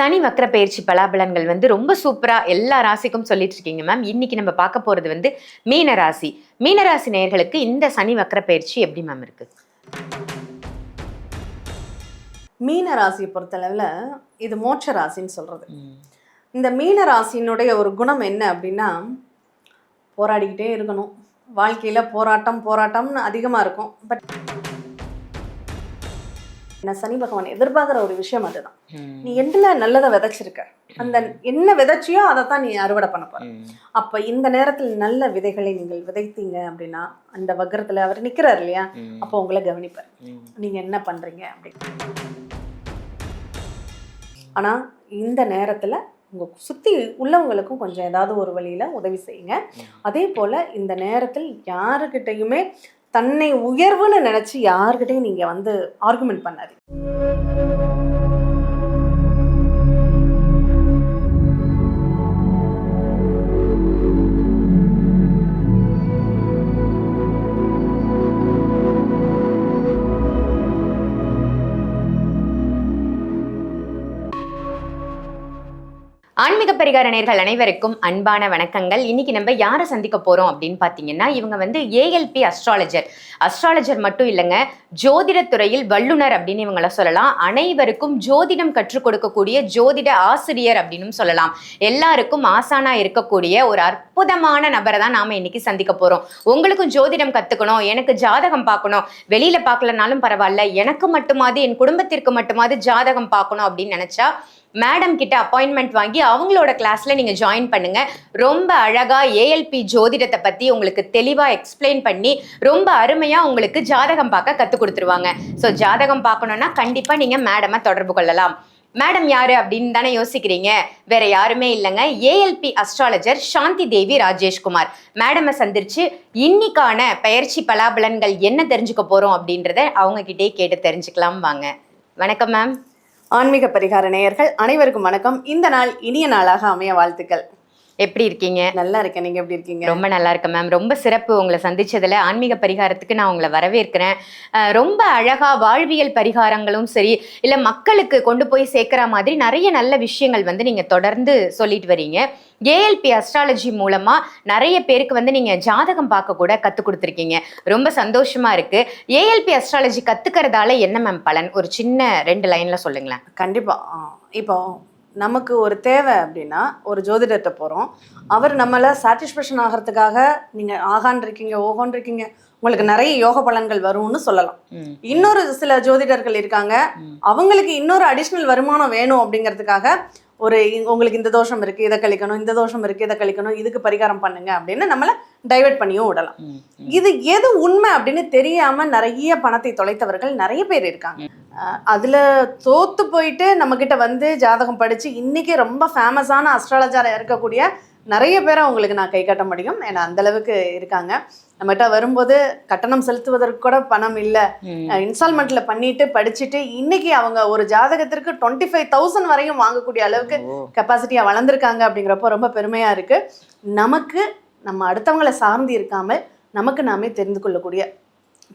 சனி வக்ர பயிற்சி பலாபலன்கள் வந்து ரொம்ப சூப்பரா எல்லா ராசிக்கும் சொல்லிட்டு இருக்கீங்க மேம். இன்னைக்கு நம்ம பார்க்க போறது வந்து மீன ராசி. மீனராசி நேயர்களுக்கு இந்த சனி வக்ர பயிற்சி எப்படி மேம் இருக்கு? மீன ராசியை பொறுத்தளவில் இது மோட்ச ராசின்னு சொல்றது. இந்த மீன ராசியினுடைய ஒரு குணம் என்ன அப்படின்னா, போராடிக்கிட்டே இருக்கணும். வாழ்க்கையில போராட்டம்னு அதிகமா இருக்கும். பட் சனி பகவான் எதிர்பார்க்குற ஒரு விஷயம் அதுதான். நீ எதுல நல்லதை விதைச்சிருக்க, அந்த என்ன விதைச்சியோ அதைத்தான் நீ அறுவடை பண்ண போற. அப்ப இந்த நேரத்தில் நல்ல விதைகளை நீங்கள் விதைத்தீங்க அப்படின்னா, அந்த வக்ரத்துல அவர் நிக்கிறார் இல்லையா, அப்போ உங்களை கவனிப்பார், நீங்க என்ன பண்றீங்க அப்படின்னு. ஆனா இந்த நேரத்துல உங்க சுத்தி உள்ளவங்களுக்கும் கொஞ்சம் ஏதாவது ஒரு வழியில உதவி செய்யுங்க. அதே போல இந்த நேரத்தில் யாருக்கிட்டையுமே தன்னை உயர்வுன்னு நினைச்சு யாருக்கிட்டையும் நீங்க வந்து ஆர்குமெண்ட் பண்ணாதீங்க. ஆன்மீக பரிகார நேயர்கள் அனைவருக்கும் அன்பான வணக்கங்கள். இன்னைக்கு நம்ம யாரை சந்திக்க போறோம் அப்படின்னு பாத்தீங்கன்னா, இவங்க வந்து ஏஎல்பி அஸ்ட்ராலஜர் மட்டும் இல்லைங்க, ஜோதிடத்துறையில் வல்லுனர் அப்படின்னு இவங்கள சொல்லலாம். அனைவருக்கும் ஜோதிடம் கற்றுக் கொடுக்கக்கூடிய ஜோதிட ஆசிரியர் அப்படின்னு சொல்லலாம். எல்லாருக்கும் ஆசானா இருக்கக்கூடிய ஒரு அற்புதமான நபரை தான் நாம இன்னைக்கு சந்திக்க போறோம். உங்களுக்கும் ஜோதிடம் கத்துக்கணும், எனக்கு ஜாதகம் பார்க்கணும், வெளியில பார்க்கலனாலும் பரவாயில்ல, எனக்கு மட்டுமாவது என் குடும்பத்திற்கு மட்டுமாவது ஜாதகம் பார்க்கணும் அப்படின்னு நினைச்சா மேடம் கிட்ட அப்பாயின்மெண்ட் வாங்கி அவங்களோட கிளாஸ்ல நீங்க ஜாயின் பண்ணுங்க. ரொம்ப அழகா ஏஎல்பி ஜோதிடத்தை பத்தி உங்களுக்கு தெளிவா எக்ஸ்பிளைன் பண்ணி ரொம்ப அருமையா உங்களுக்கு ஜாதகம் பார்க்க கத்துக் கொடுத்துருவாங்க. ஸோ ஜாதகம் பார்க்கணும்னா கண்டிப்பா நீங்க மேடமை தொடர்பு கொள்ளலாம். மேடம் யாரு அப்படின்னு தானே யோசிக்கிறீங்க? வேற யாருமே இல்லைங்க, ஏஎல்பி அஸ்ட்ராலஜர் சாந்தி தேவி ராஜேஷ்குமார். மேடமை சந்திச்சு இன்னைக்கான பயிற்சி பலாபலன்கள் என்ன தெரிஞ்சுக்க போறோம் அப்படின்றத அவங்க கிட்டே கேட்டு தெரிஞ்சுக்கலாம் வாங்க. வணக்கம் மேம். ஆன்மீக பரிகார நேயர்கள் அனைவருக்கும் வணக்கம். இந்த நாள் இனிய நாளாக அமைய வாழ்த்துக்கள். எப்படி இருக்கீங்க? நல்லா இருக்கேன், நீங்க எப்படி இருக்கீங்க? ரொம்ப நல்லா இருக்கேன் மேம். ரொம்ப சிறப்பு உங்களை சந்திச்சதுல. ஆன்மீக பரிகாரத்துக்கு நான் உங்களை வரவேற்கிறேன். ரொம்ப அழகா வாழ்வியல் பரிகாரங்களும் சரி, இல்ல மக்களுக்கு கொண்டு போய் சேர்க்கிற மாதிரி நிறைய நல்ல விஷயங்கள் வந்து நீங்க தொடர்ந்து சொல்லிட்டு வரீங்க. ஏஎல்பி அஸ்ட்ராலஜி மூலமா நிறைய பேருக்கு வந்து நீங்க ஜாதகம் பார்க்க கூட கத்து கொடுத்துருக்கீங்க. ரொம்ப சந்தோஷமா இருக்கு. ஏஎல்பி அஸ்ட்ராலஜி கத்துக்கிறதால என்ன மேம் பலன்? ஒரு சின்ன 2 லைன்ல சொல்லுங்களேன். கண்டிப்பா. இப்போ நமக்கு ஒரு தேவை அப்படின்னா ஒரு ஜோதிடத்தை போகிறோம், அவர் நம்மளை சாட்டிஸ்ஃபேக்ஷன் ஆகிறதுக்காக நீங்கள் ஆகான் இருக்கீங்க, ஓகோன் இருக்கீங்க, உங்களுக்கு நிறைய யோக பலன்கள் வரும்னு சொல்லலாம். இன்னொரு சில ஜோதிடர்கள் இருக்காங்க, அவங்களுக்கு இன்னொரு அடிஷ்னல் வருமானம் வேணும் அப்படிங்கிறதுக்காக உங்களுக்கு இந்த தோஷம் இருக்கு, இதை கழிக்கணும், இந்த தோஷம் இருக்கு, இதை கழிக்கணும், இதுக்கு பரிகாரம் பண்ணுங்க அப்படின்னு நம்மளை டைவர்ட் பண்ணியும் விடலாம். இது எது உண்மை அப்படின்னு தெரியாம நிறைய பணத்தை தொலைத்தவர்கள் நிறைய பேர் இருக்காங்க. அதுல தோத்து போயிட்டு நம்ம கிட்ட வந்து ஜாதகம் படிச்சு இன்னைக்கு ரொம்ப ஃபேமஸான அஸ்ட்ராலஜரா இருக்கக்கூடிய நிறைய பேரை அவங்களுக்கு நான் கை காட்ட முடியும். ஏன்னா அந்த அளவுக்கு இருக்காங்க. நம்மகிட்ட வரும்போது கட்டணம் செலுத்துவதற்கு கூட பணம் இல்லை, இன்ஸ்டால்மெண்ட்ல பண்ணிட்டு படிச்சுட்டு இன்னைக்கு அவங்க ஒரு ஜாதகத்திற்கு 25,000 வரையும் வாங்கக்கூடிய அளவுக்கு கெப்பாசிட்டியா வளர்ந்துருக்காங்க. அப்படிங்கிறப்போ ரொம்ப பெருமையா இருக்கு. நமக்கு நம்ம அடுத்தவங்களை சார்ந்து இருக்காமல் நமக்கு நாமே தெரிந்து கொள்ளக்கூடிய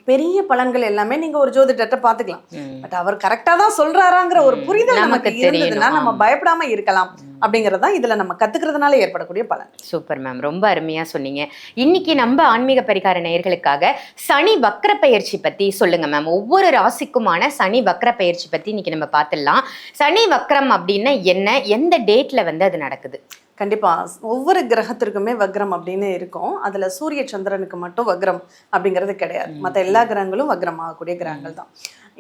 பெரிய பலன்கள் எல்லாமே நீங்க ஒரு ஜோதிடத்தை பாத்துக்கலாம். பட் அவர் கரெக்டா தான் சொல்றாராங்கிற ஒரு புரிதல் நமக்கு இருந்ததுன்னா நம்ம பயப்படாம இருக்கலாம். அப்படிங்கறதா இதுல நம்ம கத்துக்கிறதுனால ஏற்படக்கூடிய பலன். சூப்பர் மேம், ரொம்ப அருமையா சொன்னீங்க. இன்னைக்கு நம்ம ஆன்மீக பரிகார நேயர்களுக்காக சனி வக்ர பயிற்சி பத்தி சொல்லுங்க மேம். ஒவ்வொரு ராசிக்குமான சனி வக்ர பயிற்சி பத்தி இன்னைக்கு நம்ம பார்த்துடலாம். சனி வக்ரம் அப்படின்னா என்ன, எந்த டேட்ல வந்து அது நடக்குது? கண்டிப்பா ஒவ்வொரு கிரகத்திற்குமே வக்ரம் அப்படின்னு இருக்கும். அதுல சூரிய சந்திரனுக்கு மட்டும் வக்ரம் அப்படிங்கிறது கிடையாது. மற்ற எல்லா கிரகங்களும் வக்ரம் ஆகக்கூடிய கிரகங்கள் தான்.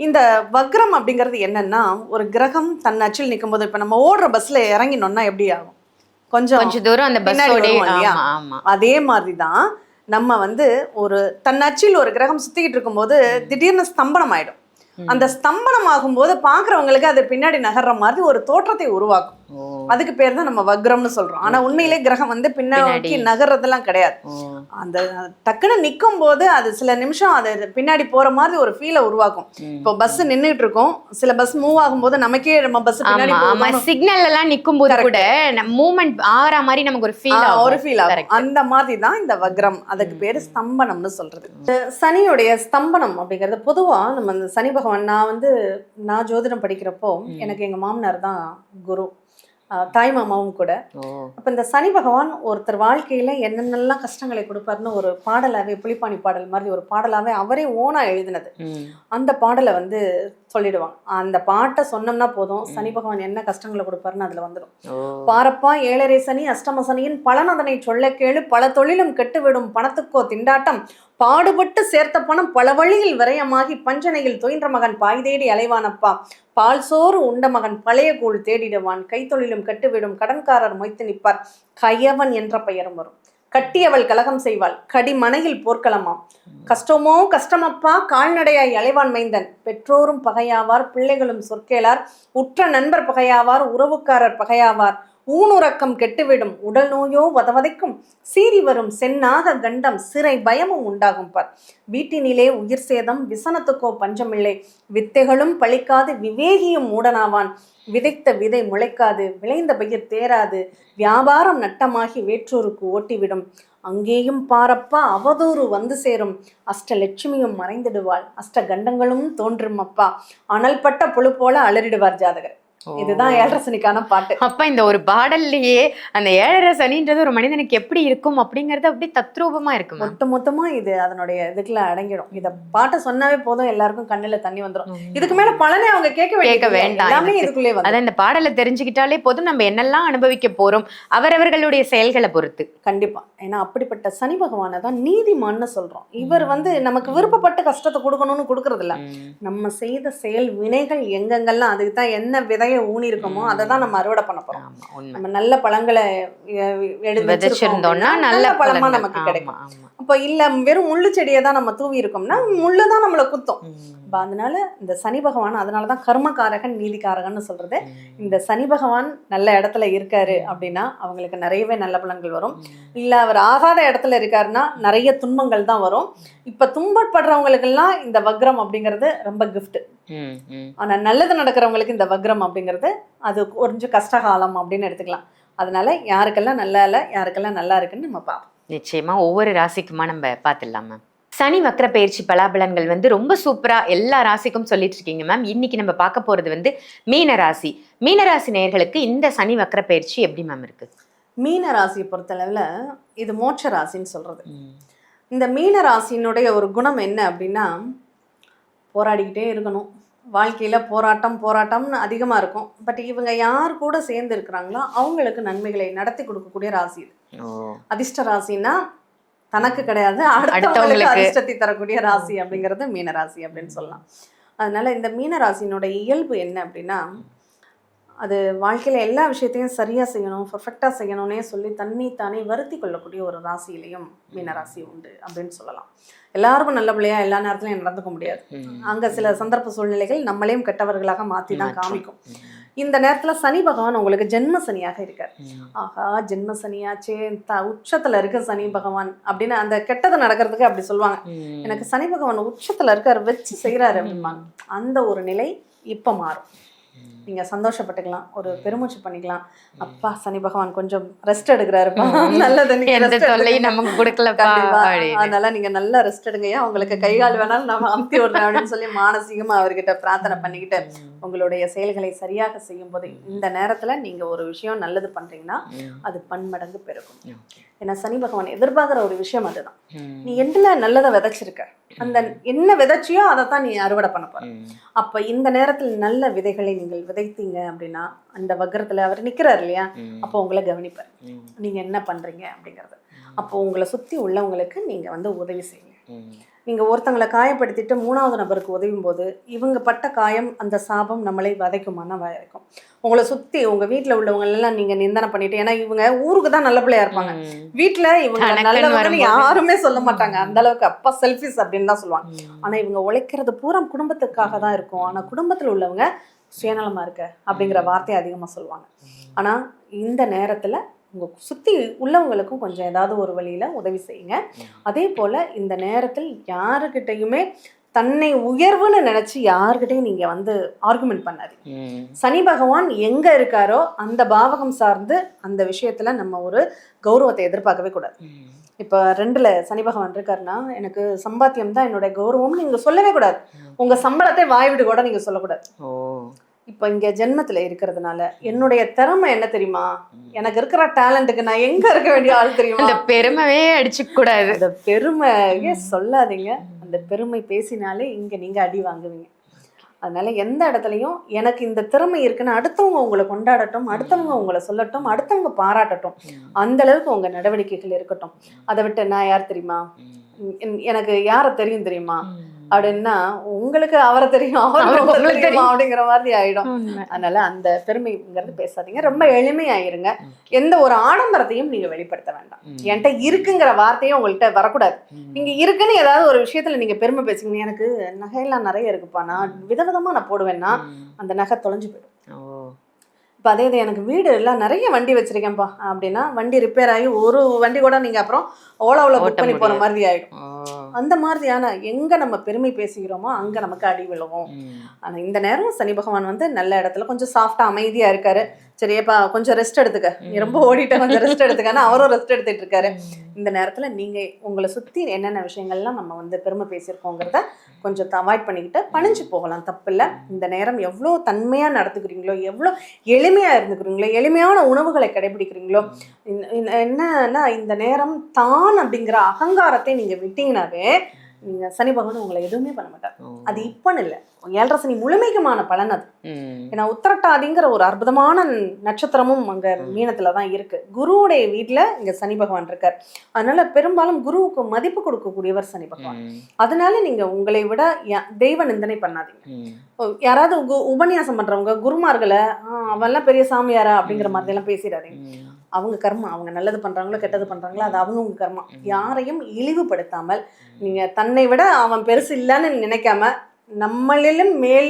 இந்த வக்ரம் அப்படிங்கிறது என்னன்னா, ஒரு கிரகம் தன் அச்சில் நிற்கும் போது, இப்ப நம்ம ஓடுற பஸ்ல இறங்கினோம்னா எப்படி ஆகும்? கொஞ்சம் தூரம் அந்த பஸ். அதே மாதிரிதான் நம்ம வந்து ஒரு தன் அச்சில் ஒரு கிரகம் சுத்திக்கிட்டு இருக்கும் போது திடீர்னு ஸ்தம்பனம் ஆயிடும். அந்த ஸ்தம்பனம் ஆகும்போது பாக்குறவங்களுக்கு அது பின்னாடி நகர்ற மாதிரி ஒரு தோற்றத்தை உருவாக்கும். அதுக்கு பேர் தான் நம்ம வக்ரம்னு சொல்றோம். ஆனா உண்மையிலே கிரகம் வந்து பின்னாடி நகர்றதெல்லாம் கிடையாது. அந்த டக்குன்னு நிக்கும் போது அது சில நிமிஷம் அது பின்னாடி போற மாதிரி ஒரு ஃபீலை உருவாக்கும். இப்போ பஸ் நின்னுட்டு இருக்கும், சில பஸ் மூவ் ஆகும்போது நமக்கே நம்ம பஸ் பின்னாடி சிக்னல் எல்லாம் நிக்கும் போது கூட மூவ்மெண்ட் ஆற மாதிரி நமக்கு ஒரு ஃபீல் ஆகும். அந்த மாதிரி தான் இந்த வக்ரம். அதுக்கு பேரு ஸ்தம்பனம்னு சொல்றது. சனியுடைய ஸ்தம்பனம் அப்படிங்கிறது பொதுவா நம்ம இந்த சனி பகவான், நான் ஜோதிடம் படிக்கிறப்போ எனக்கு எங்க மாமனார் தான் குரு, தாய் மாமாவும் கூட. அப்ப இந்த சனி பகவான் ஒருத்தர் வாழ்க்கையில என்னென்னலாம் கஷ்டங்களை கொடுப்பாருன்னு ஒரு பாடலாவே, புலிப்பாணி பாடல் மாதிரி ஒரு பாடலாவே அவரே ஓனா எழுதினது. அந்த பாடலை சொல்லிடுவாங்க. அந்த பாட்டை சொன்னோம்னா போதும், சனி பகவான் என்ன கஷ்டங்களை கொடுப்பாருன்னு அதுல வந்துடும். பாரப்பா ஏழரை சனி அஷ்டம சனியின் பலன் அதனை சொல்ல கேளு, பல தொழிலும் கெட்டுவிடும் பணத்துக்கோ திண்டாட்டம், பாடுபட்டு சேர்த்த பணம் பல வழியில் விரயமாகி பஞ்சனையில் துயின்ற மகன் பாய் தேடி அலைவானப்பா, பால் சோறு உண்ட மகன் பழைய கூழ் தேடிடுவான், கைத்தொழிலும் கட்டுவிடும் கடன்காரர் மொய்த்து நிற்பார், கயவன் என்ற பெயரும் வரும், கட்டியவள் கலகம் செய்வாள், கடிமனையில் போர்க்களமாம், கஷ்டமோ கஷ்டமப்பா கால்நடையாய் அலைவான் மைந்தன், பெற்றோரும் பகையாவார் பிள்ளைகளும் சொற்கேளார், உற்ற நண்பர் பகையாவார் உறவுக்காரர் பகையாவார், ஊனுறக்கம் கெட்டுவிடும் உடல் நோயோ வதவதைக்கும், சீறி வரும் சென்னாக கண்டம் சிறை பயமும் உண்டாகும் பார், வீட்டினிலே உயிர் சேதம் விசனத்துக்கோ பஞ்சமில்லை, வித்தைகளும் பழிக்காது விவேகியும் மூடனாவான், விதைத்த விதை முளைக்காது விளைந்த பயிர் தேராது, வியாபாரம் நட்டமாகி வேற்றோருக்கு ஓட்டிவிடும், அங்கேயும் பாரப்பா அவதூறு வந்து சேரும், அஷ்டலட்சுமியும் மறைந்திடுவாள் அஷ்ட கண்டங்களும் தோன்றும் அப்பா, அனல்பட்ட புழு போல அலறிடுவார் ஜாதகர். இதுதான் ஏழரை சனிக்கான பாட்டு. அப்ப இந்த ஒரு பாடல்லையே அந்த ஏழரை சனின்றது ஒரு மனிதனுக்கு எப்படி இருக்கும் அப்படிங்கறது அப்படி தத்ரூபமா இருக்கு. மொத்தமா இது அதனுடைய இதுக்குள்ள அடங்கிடும். இத பாட்டை சொன்னாவே போதும், எல்லாருக்கும் கண்ணுல தண்ணி வந்துடும். இதுக்கு மேல பலனே அவங்க கேட்க வேண்டாம், எல்லாமே இதுக்குள்ளே வந்து. அதான் இந்த பாடலை தெரிஞ்சுக்கிட்டாலே போதும், நம்ம என்னெல்லாம் அனுபவிக்க போறோம் அவரவர்களுடைய செயல்களை பொறுத்து. கண்டிப்பா. ஏன்னா அப்படிப்பட்ட சனி பகவானை தான் நீதிமான்னு சொல்றோம். இவர் நமக்கு விருப்பப்பட்ட கஷ்டத்தை கொடுக்கணும்னு கொடுக்கறது இல்ல, நம்ம செய்த செயல் வினைகள் எங்கெங்கெல்லாம் அதுக்கு தான் என்ன விதைய ஊனி இருக்கோமோ அதை தான் நம்ம அறுவடை பண்ண போறோம். நம்ம நல்ல பழங்களை விதைச்சிருந்தோம்னா நல்ல பழமா நமக்கு கிடைக்கும். அப்ப இல்ல வெறும் முள்ளு செடியை தான் நம்ம தூவி இருக்கோம்னா முள்ளுதான் நம்மளை குத்தும். அதனால இந்த சனி பகவான், அதனாலதான் கர்மகாரகன் நீதிகாரகன்னு சொல்றது. இந்த சனி பகவான் நல்ல இடத்துல இருக்காரு அப்படின்னா அவங்களுக்கு நிறையவே நல்ல பலன்கள் வரும். இல்ல அவர் ஆகாத இடத்துல இருக்காருன்னா நிறைய துன்பங்கள் தான் வரும். இப்ப துன்பப்படுறவங்களுக்கு எல்லாம் இந்த வக்ரம் அப்படிங்கிறது ரொம்ப கிஃப்ட். ஆனா நல்லது நடக்கிறவங்களுக்கு இந்த வக்ரம் அப்படிங்கிறது அது கொஞ்சம் கஷ்டகாலம் அப்படின்னு எடுத்துக்கலாம். அதனால யாருக்கெல்லாம் நல்லா இல்லை, யாருக்கெல்லாம் நல்லா இருக்குன்னு நம்ம பார்ப்போம். நிச்சயமா ஒவ்வொரு ராசிக்குமா நம்ம பார்த்துடலாம் மேம். சனி வக்ர பயிற்சி பலாபலன்கள் ரொம்ப சூப்பரா எல்லா ராசிக்கும் சொல்லிட்டு இருக்கீங்க மேம். இன்னைக்கு நம்ம பார்க்க போறது மீனராசி. மீனராசி நேயர்களுக்கு இந்த சனி வக்ர பயிற்சி எப்படி மேம் இருக்கு? மீன ராசியை பொறுத்தளவுல இது மோட்ச ராசின்னு சொல்றது. இந்த மீன ராசியினுடைய ஒரு குணம் என்ன அப்படின்னா, போராடிக்கிட்டே இருக்கணும். வாழ்க்கையில போராட்டம்னு அதிகமா இருக்கும். பட் இவங்க யார் கூட சேர்ந்து இருக்கிறாங்களோ அவங்களுக்கு நன்மைகளை நடத்தி கொடுக்கக்கூடிய ராசி இது. அதிர்ஷ்ட ராசின்னா தனக்கு கிடையாது, அடுத்தவங்களுக்கு அதிர்ஷ்டத்தை தரக்கூடிய ராசி அப்படிங்கிறது மீனராசி அப்படின்னு சொல்லலாம். அதனால இந்த மீனராசியினுடைய இயல்பு என்ன அப்படின்னா, அது வாழ்க்கையில எல்லா விஷயத்தையும் சரியா செய்யணும், பர்ஃபெக்டா செய்யணும்னே சொல்லி தானே வருத்தி கொள்ளக்கூடிய ஒரு ராசியிலையும் மீனராசி உண்டு அப்படின்னு சொல்லலாம். எல்லாருக்கும் நல்ல பிள்ளையா எல்லா நேரத்திலையும் நடந்துக்க முடியாது. அங்க சில சந்தர்ப்ப சூழ்நிலைகள் நம்மளையும் கெட்டவர்களாக மாத்தி தான் காமிக்கும். இந்த நேரத்துல சனி பகவான் உங்களுக்கு ஜென்ம சனியாக இருக்கார். ஆஹா, ஜென்ம சனியாச்சே, உச்சத்துல இருக்க சனி பகவான் அப்படின்னு அந்த கெட்டது நடக்கிறதுக்கு அப்படி சொல்லுவாங்க. எனக்கு சனி பகவான் உச்சத்துல இருக்காரு, வச்சு செய்யறாரு அப்படிம்பாங்க. அந்த ஒரு நிலை இப்ப மாறும். நீங்க சந்தோஷப்பட்டுக்கலாம், ஒரு பெருமூச்சு பண்ணிக்கலாம். அப்பா சனி பகவான் கொஞ்சம் ரெஸ்ட் எடுக்கிறாரு, நல்லது, நமக்கு கொடுக்கலப்பா, அதனால நீங்க நல்லா ரெஸ்ட் எடுங்கய்யா, உங்களுக்கு கைகால் வேணாலும் நம்ம அமுத்தி விடுறேன் அப்படின்னு சொல்லி மானசீகமா அவர்கிட்ட பிரார்த்தனை பண்ணிக்கிட்டு உங்களுடைய செயல்களை சரியாக செய்யும் போது இந்த நேரத்துல நீங்க ஒரு விஷயம் நல்லது பண்றீங்கன்னா அது பன்மடங்கு பெருகும். ஏன்னா சனி பகவான் எதிர்பார்க்கிற ஒரு விஷயம் அதுதான். நீ எதுல நல்லதை விதைச்சிருக்க, அந்த என்ன விதைச்சியோ அதைத்தான் நீ அறுவடை பண்ண போற. அப்ப இந்த நேரத்தில் நல்ல விதைகளை நீங்கள் விதைத்தீங்க அப்படின்னா அந்த வக்ரத்துல அவர் நிக்கிறார் இல்லையா, அப்போ உங்களை கவனிப்பார் நீங்க என்ன பண்றீங்க அப்படிங்கறது. அப்போ உங்களை சுத்தி உள்ளவங்களுக்கு நீங்க உதவி செய்யுங்க. நீங்க ஒருத்தங்களை காயப்படுத்திட்டு மூணாவது நபருக்கு உதவும் போது இவங்க பட்ட காயம், அந்த சாபம் நம்மளை வதைக்குமானா வதைக்கும். உங்களை சுத்தி உங்க வீட்டுல உள்ளவங்க எல்லாம் நீங்க நிந்தனை பண்ணிட்டு, ஏன்னா இவங்க ஊருக்கு தான் நல்ல பிள்ளையா இருப்பாங்க, வீட்டுல இவங்க நல்லவங்கன்னு யாருமே சொல்ல மாட்டாங்க. அந்த அளவுக்கு அப்பா செல்ஃபிஸ் அப்படின்னு தான் சொல்லுவாங்க. ஆனா இவங்க உழைக்கிறது பூரா குடும்பத்துக்காக தான் இருக்கும். ஆனா குடும்பத்துல உள்ளவங்க சுயநலமா இருக்க அப்படிங்கிற வார்த்தையை அதிகமா சொல்லுவாங்க. ஆனா இந்த நேரத்துல உங்க சுத்தி உள்ளவங்களுக்கும் கொஞ்சம் ஏதாவது ஒரு வழியில உதவி செய்யுங்க. அதே போல இந்த நேரத்தில் யாருக்கிட்டையுமே தன்னை உயர்வுன்னு நினைச்சு யாருக்கிட்டையும் நீங்க வந்து ஆர்குமெண்ட் பண்ணாதீங்க. சனி பகவான் எங்க இருக்காரோ அந்த பாவகம் சார்ந்து அந்த விஷயத்துல நம்ம ஒரு கௌரவத்தை எதிர்பார்க்கவே கூடாது. இப்ப 2ல சனி பகவான் இருக்காருன்னா எனக்கு சம்பாத்தியம் தான் என்னுடைய கௌரவம்னு நீங்க சொல்லவே கூடாது. உங்க சம்பளத்தை வாய்விட்டு கூட நீங்க சொல்லக்கூடாது. இப்ப இங்க ஜென்மத்துல இருக்கிறதுனால என்னுடைய திறமை என்ன தெரியுமா, எனக்கு இருக்கிற டேலண்ட்டுக்கு நான் எங்க இருக்க வேண்டிய ஆள் தெரியுமா, அந்த பெருமையே அடிச்சுக்க கூடாது. அந்த பெருமையே சொல்லாதீங்க. அந்த பெருமை பேசினாலே இங்க நீங்க அடி வாங்குவீங்க. அதனால எந்த இடத்துலையும் எனக்கு இந்த திறமை இருக்குன்னு அடுத்தவங்க உங்களை கொண்டாடட்டும், அடுத்தவங்க உங்களை சொல்லட்டும், அடுத்தவங்க பாராட்டட்டும், அந்த அளவுக்கு உங்க நடவடிக்கைகள் இருக்கட்டும். அதை விட்டு நான் யார் தெரியுமா, எனக்கு யாரை தெரியும் தெரியுமா அப்படின்னா உங்களுக்கு அவரை தெரியும், அவருக்கு தெரியும் அப்படிங்கிற மாதிரி ஆயிடும். அதனால அந்த பெருமைங்கிறது பேசாதீங்க. ரொம்ப எளிமையாயிருங்க. எந்த ஒரு ஆடம்பரத்தையும் நீங்க வெளிப்படுத்த வேண்டாம். என்கிட்ட இருக்குங்கிற வார்த்தையே உங்கள்கிட்ட வரக்கூடாது. நீங்க இருக்குன்னு ஏதாவது ஒரு விஷயத்துல நீங்க பெருமை பேசுங்க. எனக்கு நகையெல்லாம் நிறைய இருக்குப்பா, நான் விதவிதமா நான் போடுவேன்னா அந்த நகை தொலைஞ்சு போயிடும். இப்போ அதே இது எனக்கு வீடு எல்லாம் நிறைய வண்டி வச்சிருக்கேன்ப்பா அப்படின்னா வண்டி ரிப்பேர் ஆகி ஒரு வண்டி கூட நீங்க அப்புறம் ஓலாவில் புக் பண்ணி போற மாதிரி ஆயிடும். அந்த மாதிரியான எங்க நம்ம பெருமை பேசுகிறோமோ அங்க நமக்கு அடி விழுவோம். ஆனா இந்த நேரம் சனி பகவான் வந்து நல்ல இடத்துல கொஞ்சம் சாஃப்டா அமைதியா இருக்காரு. சரிப்பா கொஞ்சம் ரெஸ்ட் எடுத்துக்க, நீ ரொம்ப ஓடிட்ட, கொஞ்சம் ரெஸ்ட் எடுத்துக்கன்னா அவரும் ரெஸ்ட் எடுத்துட்டு இருக்காரு. இந்த நேரத்துல நீங்க உங்களை சுத்தி என்னென்ன விஷயங்கள்லாம் நம்ம வந்து பெருமை பேசியிருக்கோங்கிறத கொஞ்சம் அவாய்ட் பண்ணிக்கிட்டு பணிஞ்சு போகலாம், தப்பு இல்லை. இந்த நேரம் எவ்வளோ தன்மையா நடத்துக்கிறீங்களோ, எவ்வளோ எளிமையா இருந்துக்கிறீங்களோ, எளிமையான உணவுகளை கடைபிடிக்கிறீங்களோ, என்னன்னா இந்த நேரம் தான் அப்படிங்கிற அகங்காரத்தை நீங்க விட்டீங்கன்னாவே நீங்க சனி பகவான் உங்களை எதுவுமே பண்ண மாட்டார். அது இப்பன்னு இல்லை, 7.5 சனி முழுமைக்குமான பலன் அது. ஏன்னா உத்திரட்டாதிங்கிற ஒரு அற்புதமான நட்சத்திரமும் அங்க மீனத்துலதான் இருக்கு. குருவுடைய வீட்டுல இங்க சனி பகவான் இருக்கார். அதனால பெரும்பாலும் குருவுக்கு மதிப்பு கொடுக்கக்கூடியவர் சனி பகவான். அதனால நீங்க உங்களை விட தெய்வ நிந்தனை பண்ணாதீங்க. யாராவது உபன்யாசம் பண்றவங்க குருமார்களை அவெல்லாம் பெரிய சாமியாரா அப்படிங்கிற மாதிரி எல்லாம் பேசிடாதீங்க. அவங்க கர்மா, அவங்க நல்லது பண்றாங்களோ கெட்டது பண்றாங்களோ அது அவங்க கர்மா. யாரையும் இழிவுபடுத்தாமல் நீங்க தன்னை விட அவன் பெருசு இல்லைன்னு நினைக்காம நம்மளிலும் மேல்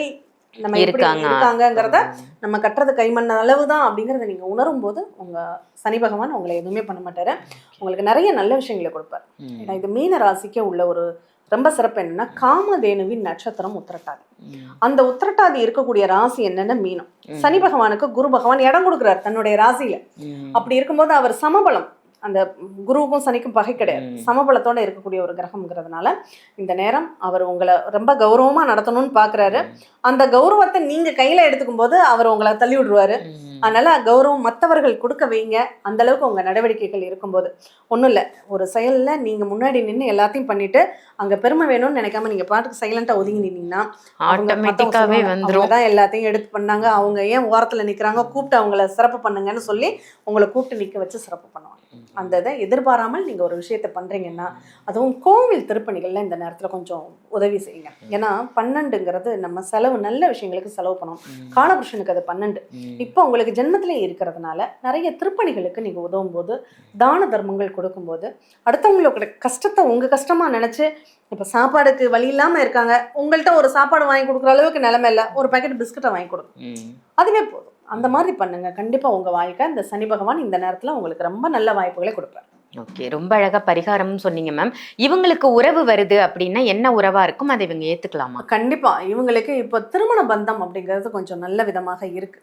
நம்ம இருக்காங்கிறத நம்ம கட்டுறது கைமண் அளவுதான் அப்படிங்கறத நீங்க உணரும் போது உங்க சனி பகவான் உங்களை எதுவுமே பண்ண மாட்டாரு. உங்களுக்கு நிறைய நல்ல விஷயங்களை கொடுப்பாரு. ஏன்னா இது மீன ராசிக்கே உள்ள ஒரு ரொம்ப சிறப்பு என்னன்னா காமதேனுவின் நட்சத்திரம் உத்திரட்டாதி. அந்த உத்திரட்டாதி இருக்கக்கூடிய ராசி என்னன்னா மீனம். சனி பகவானுக்கு குரு பகவான் இடம் கொடுக்குறாரு தன்னுடைய ராசியில. அப்படி இருக்கும்போது அவர் சமபலம், அந்த குருவுக்கும் சனிக்கும் பகை கிடையாது, சமபலத்தோட இருக்கக்கூடிய ஒரு கிரகம்ங்கிறதுனால இந்த நேரம் அவர் உங்களை ரொம்ப கௌரவமா நடத்தணும்னு பாக்குறாரு. அந்த கௌரவத்தை நீங்க கையில எடுத்துக்கும் போது அவர் உங்களை தள்ளி விடுவாரு. அதனால கௌரவம் மற்றவர்கள் கொடுக்க வைங்க. அந்த அளவுக்கு உங்க நடவடிக்கைகள் இருக்கும்போது ஒன்றும் இல்லை, ஒரு செயல்ல நீங்க முன்னாடி நின்று எல்லாத்தையும் பண்ணிட்டு அங்க பெருமை வேணும்னு நினைக்காம நீங்க பாட்டுக்கு சைலண்டா ஒதுங்கி நின்னீங்கன்னா தான் எல்லாத்தையும் எடுத்து பண்ணாங்க, அவங்க ஏன் ஓரத்துல நிக்கிறாங்க, கூப்பிட்டு அவங்கள சிறப்பு பண்ணுங்கன்னு சொல்லி உங்களை கூப்பிட்டு நிக்க வச்சு சிறப்பு பண்ணுவாங்க. அந்த இதை எதிர்பாராமல் நீங்க ஒரு விஷயத்த பண்றீங்கன்னா, அதுவும் கோவில் திருப்பணிகள்ல இந்த நேரத்துல கொஞ்சம் உதவி செய்யுங்க. ஏன்னா 12ங்கிறது நம்ம செலவு, நல்ல விஷயங்களுக்கு செலவு பண்ணணும். காலபுருஷனுக்கு அது 12. இப்போ உங்களுக்கு ஜென்மத்திலே இருக்கிறதுனால நிறைய திருப்பணிகளுக்கு நீங்க உதவும் போது, தான தர்மங்கள் கொடுக்கும்போது, அடுத்தவங்களோட கஷ்டத்தை உங்க கஷ்டமா நினைச்சு, இப்ப சாப்பாடுக்கு வழி இல்லாம இருக்காங்க, உங்கள்கிட்ட ஒரு சாப்பாடு வாங்கி கொடுக்குற அளவுக்கு நிலைமை இல்லை, ஒரு பாக்கெட் பிஸ்கட்டை வாங்கி கொடுங்க, அதுவே போதும். அந்த மாதிரி பண்ணுங்க. கண்டிப்பா உங்க வாழ்க்கை இந்த சனி பகவான் இந்த நேரத்துல உங்களுக்கு ரொம்ப நல்ல வாய்ப்புகளை கொடுப்பார். ஓகே, ரொம்ப அழகா பரிகாரம் சொன்னீங்க மேம். இவங்களுக்கு உறவு வருது அப்படின்னா என்ன உறவா இருக்கும், அதை இவங்க ஏத்துக்கலாமா? கண்டிப்பா இவங்களுக்கு இப்போ திருமண பந்தம் அப்படிங்கிறது கொஞ்சம் நல்ல விதமாக இருக்கு.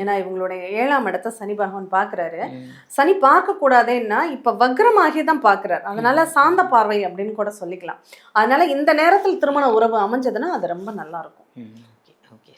ஏன்னா இவங்களுடைய 7ஆம் இடத்தை சனி பகவான் பாக்குறாரு. சனி பார்க்க கூடாதுன்னா இப்ப வக்ரமாகி தான் பாக்குறாரு. அதனால சாந்த பார்வை அப்படின்னு கூட சொல்லிக்கலாம். அதனால இந்த நேரத்தில் திருமண உறவு அமைஞ்சதுன்னா அது ரொம்ப நல்லா இருக்கும்.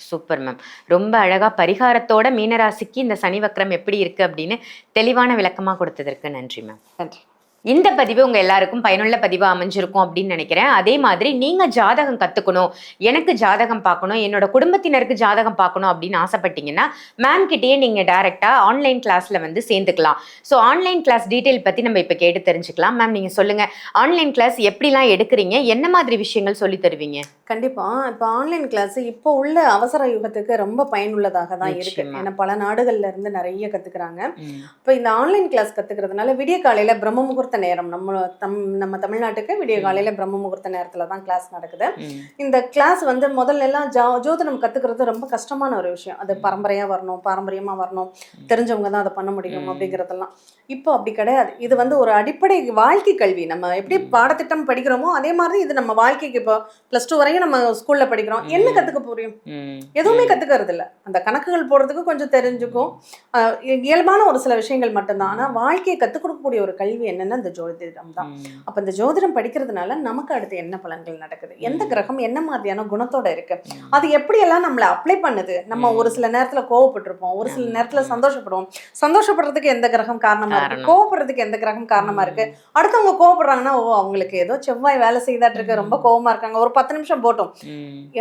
Super ma'am. ரொம்ப அழகா பரிகாரத்தோட மீனராசிக்கு இந்த சனி வக்ரம் எப்படி இருக்கு அப்படின்னு தெளிவான விளக்கமா கொடுத்ததற்கு நன்றி மேம். நன்றி. இந்த பதிவு உங்க எல்லாருக்கும் பயனுள்ள பதிவா அமைஞ்சிருக்கும் அப்படின்னு நினைக்கிறேன். அதே மாதிரி நீங்க ஜாதகம் கத்துக்கணும், எனக்கு ஜாதகம் பார்க்கணும், என்னோட குடும்பத்தினருக்கு ஜாதகம் பார்க்கணும் அப்படின்னு ஆசைப்பட்டீங்கன்னா மேம் கிட்டேயே நீங்க டைரக்டா ஆன்லைன் கிளாஸ்ல வந்து சேர்ந்துக்கலாம். ஸோ ஆன்லைன் கிளாஸ் டீட்டெயில் பத்தி நம்ம இப்ப கேட்டு தெரிஞ்சுக்கலாம். மேம் நீங்க சொல்லுங்க, ஆன்லைன் கிளாஸ் எப்படிலாம் எடுக்கிறீங்க, என்ன மாதிரி விஷயங்கள் சொல்லி தருவீங்க? கண்டிப்பா இப்போ ஆன்லைன் கிளாஸ் இப்போ உள்ள அவசர யுகத்துக்கு ரொம்ப பயனுள்ளதாக தான் இருக்கு. ஏன்னா பல நாடுகள்ல இருந்து நிறைய கத்துக்கிறாங்க. இப்போ இந்த ஆன்லைன் கிளாஸ் கத்துக்கிறதுனால விடிய காலையில பிரம்ம முகூர்த்த முகூர்த்த நேரம். நம்ம தமிழ்நாட்டுக்கு விடிய காலையில பிரம்ம முகூர்த்த நேரத்துல தான் கிளாஸ் நடக்குது. இந்த கிளாஸ் வந்து முதல்ல எல்லாம் ஜோதிடம் கத்துக்கிறது ரொம்ப கஷ்டமான ஒரு விஷயம். அது பரம்பரையா வரணும், பாரம்பரியமா வரணும், தெரிஞ்சவங்க தான் அதை பண்ண முடியும் அப்படிங்கிறதெல்லாம். இப்போ அப்படி கிடையாது. இது வந்து ஒரு அடிப்படை வாழ்க்கை கல்வி. நம்ம எப்படி பாடத்திட்டம் படிக்கிறோமோ அதே மாதிரி இது நம்ம வாழ்க்கைக்கு. இப்போ +2 வரையும் நம்ம ஸ்கூல்ல படிக்கிறோம், என்ன கத்துக்க போறோம்? எதுவுமே கத்துக்கிறது இல்லை. அந்த கணக்குகள் போடுறதுக்கு கொஞ்சம் தெரிஞ்சுக்கும், இயல்பான ஒரு சில விஷயங்கள் மட்டும்தான். ஆனா வாழ்க்கையை கத்துக் கொடுக்கக்கூடிய ஒரு கல்வி என்னன்னா இந்த ஜோதிடம் தான். அப்ப இந்த ஜோதிடம் படிக்கிறதுனால நமக்கு அடுத்து என்ன பலன்கள் நடக்குது, எந்த கிரகம் என்ன மாதிரியான குணத்தோட இருக்கு, அது எப்படியெல்லாம் நம்மளை அப்ளை பண்ணுது. நம்ம ஒரு சில நேரத்துல கோவப்பட்டிருப்போம், ஒரு சில நேரத்துல சந்தோஷப்படுவோம். சந்தோஷப்படுறதுக்கு எந்த கிரகம் காரணமா இருக்கு, கோவப்படுறதுக்கு எந்த கிரகம் காரணமா இருக்கு. அடுத்தவங்க கோவப்படுறாங்கன்னா அவங்களுக்கு ஏதோ செவ்வாய் வேலை செய்தாட்டு இருக்கு, ரொம்ப கோவமா இருக்காங்க, ஒரு 10 நிமிஷம் போட்டோம்.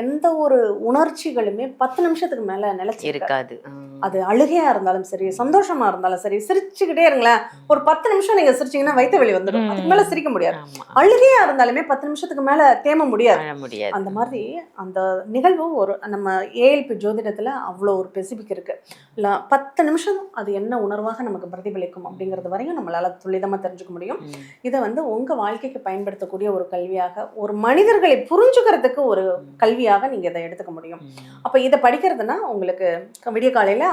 எந்த ஒரு உணர்ச்சிகளுமே 10 நிமிஷத்துக்கு மேல நிலைச்சு இருக்காது. அது அழுகையா இருந்தாலும் சரி, சந்தோஷமா இருந்தாலும் சரி, சிரிச்சுக்கிட்டே இருங்களேன். ஒரு 10 நிமிஷம் நீங்க சிரிச்சீங்கன்னா வயிற்று வலி வந்துடும், அதுக்கு மேல சிரிக்க முடியாது. அழுகையா இருந்தாலுமே 10 நிமிஷத்துக்கு மேல தேம முடியாது. அந்த மாதிரி அந்த நிகழ்வு ஒரு நம்ம ஏஎல்பி ஜோதிடத்துல அவ்வளோ ஒரு ஸ்பெசிபிக் இருக்கு. 10 நிமிஷம் அது என்ன உணர்வாக நமக்கு பிரதிபலிக்கும் அப்படிங்கிறது வரையும் நம்மளால துல்லிதமா தெரிஞ்சுக்க முடியும். இதை வந்து உங்க வாழ்க்கைக்கு பயன்படுத்தக்கூடிய ஒரு கல்வியாக, ஒரு மனிதர்களை புரிஞ்சுக்கிறதுக்கு ஒரு கல்வியாக நீங்க இதை எடுத்துக்க முடியும். அப்ப இதை படிக்கிறதுனா உங்களுக்கு விடிய காலையில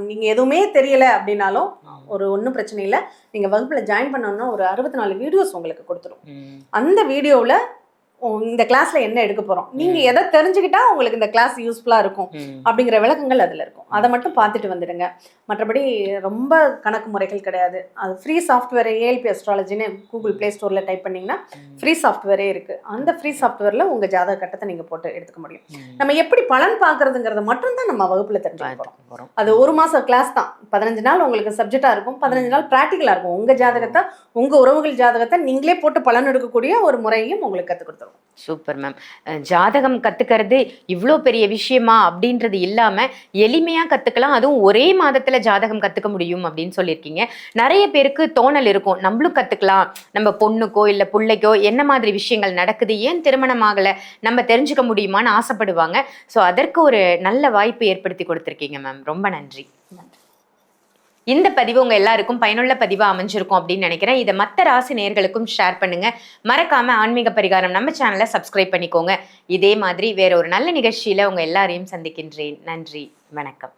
நீங்க எதுவுமே தெரியல அப்படின்னாலும் ஒன்றும் பிரச்சனை இல்லை. நீங்க வகுப்புல ஜாயின் பண்ணணும்னா ஒரு 64 வீடியோஸ் உங்களுக்கு கொடுத்துரும். அந்த வீடியோவில் இந்த கிளாஸ்ல என்ன எடுக்க போறோம், நீங்க எதை தெரிஞ்சுக்கிட்டா உங்களுக்கு இந்த கிளாஸ் யூஸ்ஃபுல்லா இருக்கும் அப்படிங்கிற விளக்கங்கள் அதுல இருக்கும். அதை மட்டும் பார்த்துட்டு வந்துடுங்க. மற்றபடி ரொம்ப கணக்கு முறைகள் கிடையாது. அது ஃப்ரீ சாஃப்ட்வேர் ஏஎல்பி அஸ்ட்ராலஜின்னு கூகுள் பிளே ஸ்டோர்ல டைப் பண்ணீங்கன்னா ஃப்ரீ சாஃப்ட்வேரே இருக்கு. அந்த ஃப்ரீ சாஃப்ட்வேர்ல உங்க ஜாதக கட்டத்தை நீங்க போட்டு எடுத்துக்க முடியும். நம்ம எப்படி பலன் பார்க்கறதுங்கிறத மட்டும் தான் நம்ம வகுப்புல தெரிஞ்சுக்க போறோம். அது 1 மாசம் கிளாஸ் தான். 15 நாள் உங்களுக்கு சப்ஜெக்டா இருக்கும், 15 நாள் பிராக்டிகலா இருக்கும். உங்க ஜாதகத்தை, உங்க உறவுகள் ஜாதகத்தை நீங்களே போட்டு பலன் எடுக்கக்கூடிய ஒரு முறையும் உங்களுக்கு கற்றுக் கொடுத்துரும். Super ma'am. ஜாதகம் கத்துக்கிறது இவ்வளோ பெரிய விஷயமா அப்படின்றது இல்லாம எளிமையா கத்துக்கலாம், அதுவும் ஒரே மாதத்துல ஜாதகம் கத்துக்க முடியும் அப்படின்னு சொல்லியிருக்கீங்க. நிறைய பேருக்கு தோணல் இருக்கும், நம்மளும் கத்துக்கலாம், நம்ம பொண்ணுக்கோ இல்ல பிள்ளைக்கோ என்ன மாதிரி விஷயங்கள் நடக்குது, ஏன் திருமணம் ஆகல, நம்ம தெரிஞ்சுக்க முடியுமான்னு ஆசைப்படுவாங்க. ஸோ அதற்கு ஒரு நல்ல வாய்ப்பு ஏற்படுத்தி கொடுத்துருக்கீங்க மேம். ரொம்ப நன்றி. இந்த பதிவு உங்க எல்லாருக்கும் பயனுள்ள பதிவா அமைஞ்சிருக்கும் அப்படின்னு நினைக்கிறேன். இதை மற்ற ராசி நேயர்களுக்கும் ஷேர் பண்ணுங்க. மறக்காம ஆன்மீக பரிகாரம் நம்ம சேனலை சப்ஸ்கிரைப் பண்ணிக்கோங்க. இதே மாதிரி வேற ஒரு நல்ல நிகழ்ச்சியில உங்க எல்லாரையும் சந்திக்கின்றேன். நன்றி, வணக்கம்.